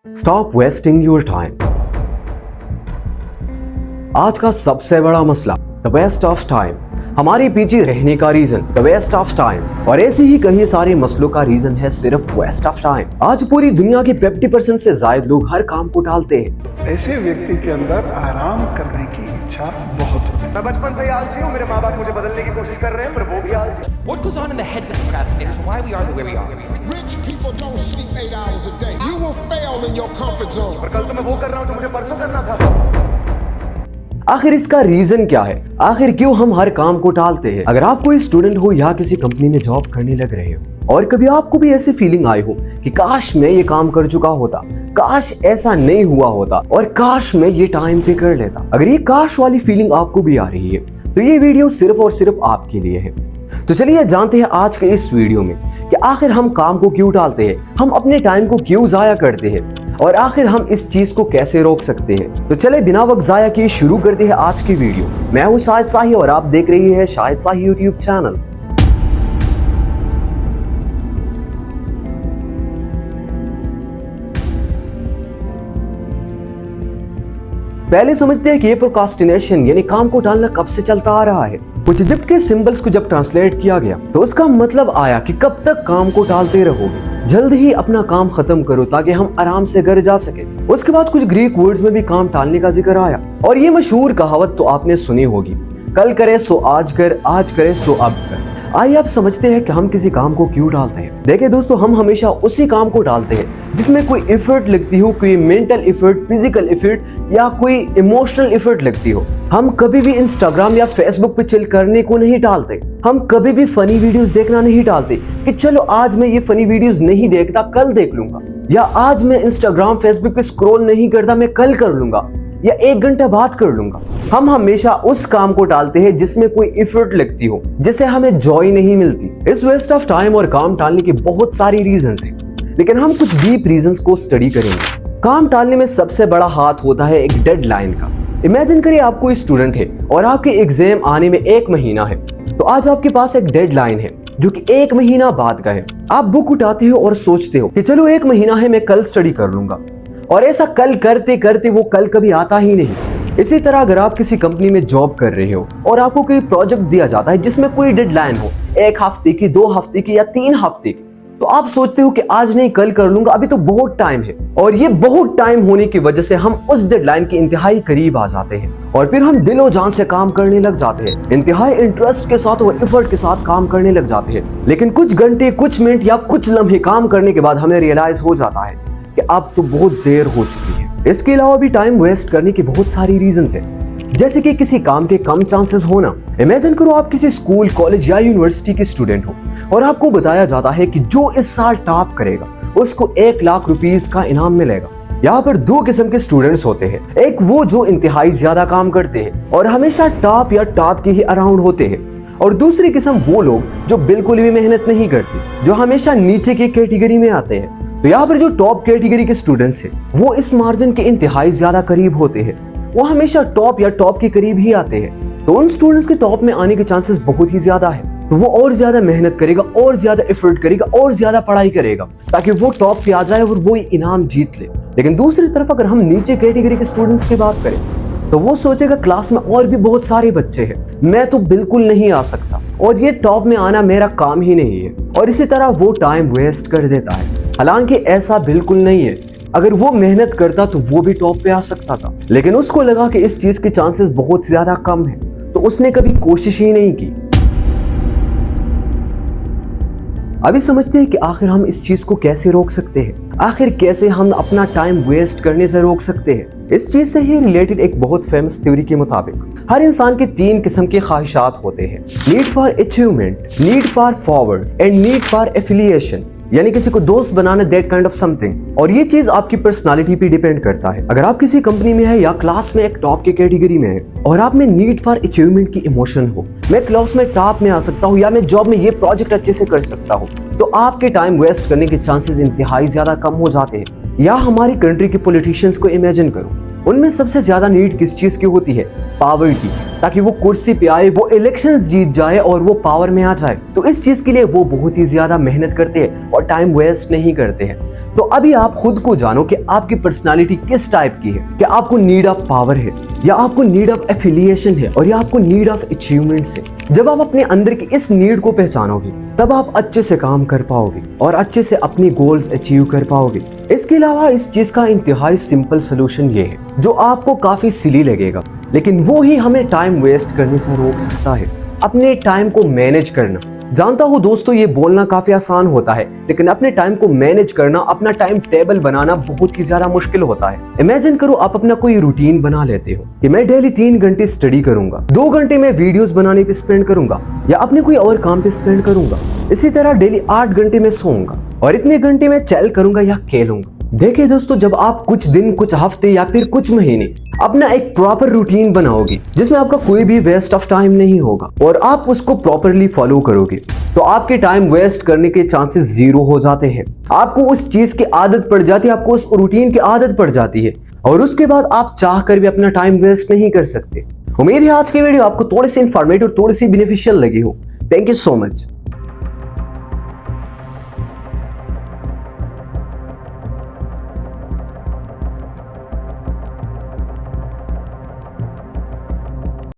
Stop wasting your time. आज का सबसे बड़ा मसला द वेस्ट ऑफ टाइम। हमारे पीछे रहने का reason the waste of time, और ऐसे ही कई सारे मसलों का रीजन है सिर्फ वेस्ट ऑफ टाइम। आज पूरी दुनिया के 50% से ज्यादा लोग हर काम को टालते हैं। ऐसे व्यक्ति के अंदर आराम करने की इच्छा बहुत होती है। मैं बचपन से ही आलसी हूँ, मेरे माँ बाप मुझे बदलने की कोशिश कर रहे हैं, पर वो भी आलसी। What goes on in the heads of procrastinators? Why we are the way we are? Rich people don't sleep 8 hours a day. You will fail in your comfort zone. पर कल तो मैं वो कर रहा हूँ जो मुझे परसों करना था। आखिर इसका रीजन क्या है? आखिर क्यों हम हर काम को टालते हैं? अगर आप कोई स्टूडेंट हो या किसी कंपनी में जॉब करने लग रहे हो और कभी आपको भी ऐसी फीलिंग आई हो कि काश मैं ये काम कर चुका होता, काश ऐसा नहीं हुआ होता, और काश मैं ये टाइम पे कर लेता। अगर ये काश वाली फीलिंग आपको भी आ रही है तो ये वीडियो सिर्फ और सिर्फ आपके लिए है। तो चलिए जानते हैं आज के इस वीडियो में कि आखिर हम काम को क्यों टालते हैं, हम अपने टाइम को क्यों जाया करते हैं, और आखिर हम इस चीज को कैसे रोक सकते हैं। तो चले बिना वक्त जाया किए शुरू करते हैं आज की वीडियो। मैं हूं शाहिद शाही और आप देख रही हैं शाहिद शाही यूट्यूब चैनल। पहले समझते हैं कि ये प्रोक्रास्टिनेशन यानी काम को टालना कब से चलता आ रहा है। कुछ इजिप्ट के सिंबल्स को जब ट्रांसलेट किया गया तो उसका मतलब आया कि कब तक काम को टालते रहोगे, जल्द ही अपना काम खत्म करो ताकि हम आराम से घर जा सके। उसके बाद कुछ ग्रीक वर्ड्स में भी काम टालने का जिक्र आया, और ये मशहूर कहावत तो आपने सुनी होगी, कल करे सो आज कर, आज करे सो अब कर। आइए आप समझते हैं कि हम किसी काम को क्यों टालते हैं। देखिए दोस्तों, हम हमेशा उसी काम को टालते हैं जिसमें कोई एफर्ट लगती हो, कोई मेंटल एफर्ट, फिजिकल एफर्ट या कोई इमोशनल एफर्ट लगती हो। हम कभी भी इंस्टाग्राम या फेसबुक पे चिल करने को नहीं टालते। हम कभी भी फनी वीडियोस देखना नहीं टालते कि चलो आज मैं ये फनी वीडियोस नहीं देखता, कल देख लूंगा, या आज मैं इंस्टाग्राम फेसबुक पे स्क्रॉल नहीं करता, मैं कल कर लूंगा या 1 घंटा बाद कर लूंगा। हम हमेशा उस काम को टालते हैं जिसमें कोई एफर्ट लगती हो, जिससे हमें जॉय नहीं मिलती। इस वेस्ट ऑफ टाइम और काम टालने के बहुत सारी रीजंस हैं, लेकिन हम कुछ डीप रीजंस को स्टडी करेंगे। काम टालने में सबसे बड़ा हाथ होता है एक डेडलाइन का। इमेजिन करिए आप कोई स्टूडेंट है और आपके एग्जाम आने में 1 महीना है, तो आज आपके पास एक डेडलाइन है जो कि 1 महीना बाद का है। आप बुक उठाते हो और सोचते हो कि चलो 1 महीना है, मैं कल स्टडी कर लूंगा, और ऐसा कल करते करते वो कल कभी आता ही नहीं। इसी तरह अगर आप किसी कंपनी में जॉब कर रहे हो और आपको कोई प्रोजेक्ट दिया जाता है जिसमें कोई डेडलाइन हो, 1 हफ्ते की, 2 हफ्ते की या 3 हफ्ते की, तो आप सोचते हो कि आज नहीं कल कर लूंगा, अभी तो बहुत टाइम है। और ये बहुत टाइम होने की वजह से हम उस डेडलाइन के इंतहाई करीब आ जाते हैं, और फिर हम दिलो जान से काम करने लग जाते हैं, इंतहाई इंटरेस्ट के साथ और एफर्ट के साथ काम करने लग जाते हैं। लेकिन कुछ घंटे, कुछ मिनट या कुछ लम्हे काम करने के बाद हमें रियलाइज हो जाता है कि अब तो बहुत देर हो चुकी है। इसके अलावा भी टाइम वेस्ट करने की बहुत सारी रीजंस हैं, जैसे कि किसी काम के कम चांसेस होना। इमेजिन करो आप किसी स्कूल, कॉलेज या यूनिवर्सिटी के स्टूडेंट हो और आपको बताया जाता है कि जो इस साल टॉप करेगा उसको 1 लाख रुपीस का इनाम मिलेगा। यहाँ पर 2 किस्म के स्टूडेंट्स होते हैं, एक वो जो इंतहाई ज्यादा काम करते हैं और हमेशा टॉप या टॉप के ही अराउंड होते हैं, और दूसरी किस्म वो लोग जो बिल्कुल भी मेहनत नहीं करते, जो हमेशा नीचे की कैटेगरी में आते हैं। तो यहाँ पर जो टॉप कैटेगरी के स्टूडेंट्स हैं वो इस मार्जिन के इंतहाई ज्यादा करीब होते हैं, वो हमेशा टॉप या टॉप के करीब ही आते हैं। तो उन स्टूडेंट्स के टॉप में आने के चांसेस बहुत ही ज्यादा है, तो वो और ज्यादा मेहनत करेगा, और ज्यादा एफर्ट करेगा, और ज्यादा पढ़ाई करेगा ताकि वो टॉप पे आ जाए और वो इनाम जीत ले। लेकिन दूसरी तरफ अगर हम नीचे कैटेगरी के स्टूडेंट्स की बात करें तो वो सोचेगा क्लास में और भी बहुत सारे बच्चे हैं, मैं तो बिल्कुल नहीं आ सकता, और ये टॉप में आना मेरा काम ही नहीं है, और इसी तरह वो टाइम वेस्ट कर देता है। हालांकि ऐसा बिल्कुल नहीं है, अगर वो मेहनत करता तो वो भी टॉप पे आ सकता था, लेकिन उसको लगा कि इस चीज के चांसेस बहुत ज्यादा कम है, तो उसने कभी कोशिश ही नहीं की। अभी समझते हैं कि आखिर हम इस चीज को कैसे रोक सकते हैं, आखिर कैसे हम अपना टाइम वेस्ट करने से रोक सकते हैं। इस चीज से ही रिलेटेड एक बहुत फेमस थ्योरी के मुताबिक हर इंसान के 3 किस्म के ख्वाहिशात होते हैं, need for achievement, need for forward and need for affiliation, यानी किसी को दोस्त बनाना, दैट काइंड ऑफ समथिंग। और ये चीज आपकी पर्सनालिटी पे डिपेंड करता है। अगर आप किसी कंपनी में है या क्लास में एक टॉप के कैटेगरी में है और आप में नीड फॉर अचीवमेंट की इमोशन हो, मैं क्लास में टॉप में आ सकता हूँ या मैं जॉब में ये प्रोजेक्ट अच्छे से कर सकता हूँ, तो आपके टाइम वेस्ट करने के चांसेस इंतहाई ज्यादा कम हो जाते हैं। या हमारी कंट्री के पॉलिटिशियंस को इमेजिन करो, उनमें सबसे ज्यादा नीड किस चीज की होती है? पावर की, ताकि वो कुर्सी पे आए, वो इलेक्शंस जीत जाए और वो पावर में आ जाए। तो इस चीज के लिए वो बहुत ही ज्यादा मेहनत करते हैं और टाइम वेस्ट नहीं करते हैं। तो अभी आप खुद को जानो कि आपकी पर्सनालिटी किस टाइप की है। क्या आपको नीड ऑफ पावर है, या आपको नीड ऑफ एफिलिएशन है, और या आपको नीड ऑफ अचीवमेंट्स है। जब आप अपने अंदर की इस नीड को पहचानोगे तब आप अच्छे से काम कर पाओगे और अच्छे से अपनी गोल्स अचीव कर पाओगे। इसके अलावा इस चीज का इंतहाई सिंपल सोल्यूशन ये है जो आपको काफी सिली लगेगा, लेकिन वो ही हमें टाइम वेस्ट करने से रोक सकता है, अपने टाइम को मैनेज करना। जानता हूँ दोस्तों ये बोलना काफी आसान होता है, लेकिन अपने टाइम को मैनेज करना, अपना टाइम टेबल बनाना बहुत ही ज्यादा मुश्किल होता है। इमेजिन करो आप अपना कोई रूटीन बना लेते हो कि मैं डेली 3 घंटे स्टडी करूंगा, 2 घंटे मैं वीडियोस बनाने पे स्पेंड करूंगा या अपने कोई और काम पे स्पेंड करूंगा। इसी तरह डेली 8 घंटे में सोऊंगा और इतने घंटे में चैल करूंगा या खेलूंगा। देखिए दोस्तों, जब आप कुछ दिन, कुछ हफ्ते या फिर कुछ महीने अपना एक प्रॉपर रूटीन बनाओगे जिसमें आपका कोई भी वेस्ट ऑफ टाइम नहीं होगा और आप उसको प्रॉपरली फॉलो करोगे, तो आपके टाइम वेस्ट करने के चांसेस 0 हो जाते हैं। आपको उस चीज की आदत पड़ जाती है, आपको उस रूटीन की आदत पड़ जाती है और उसके बाद आप चाह कर भी अपना टाइम वेस्ट नहीं कर सकते। उम्मीद है आज की वीडियो आपको थोड़ी सी इंफॉर्मेटिव, थोड़ी सी बेनिफिशियल लगी हो। Thank you so much.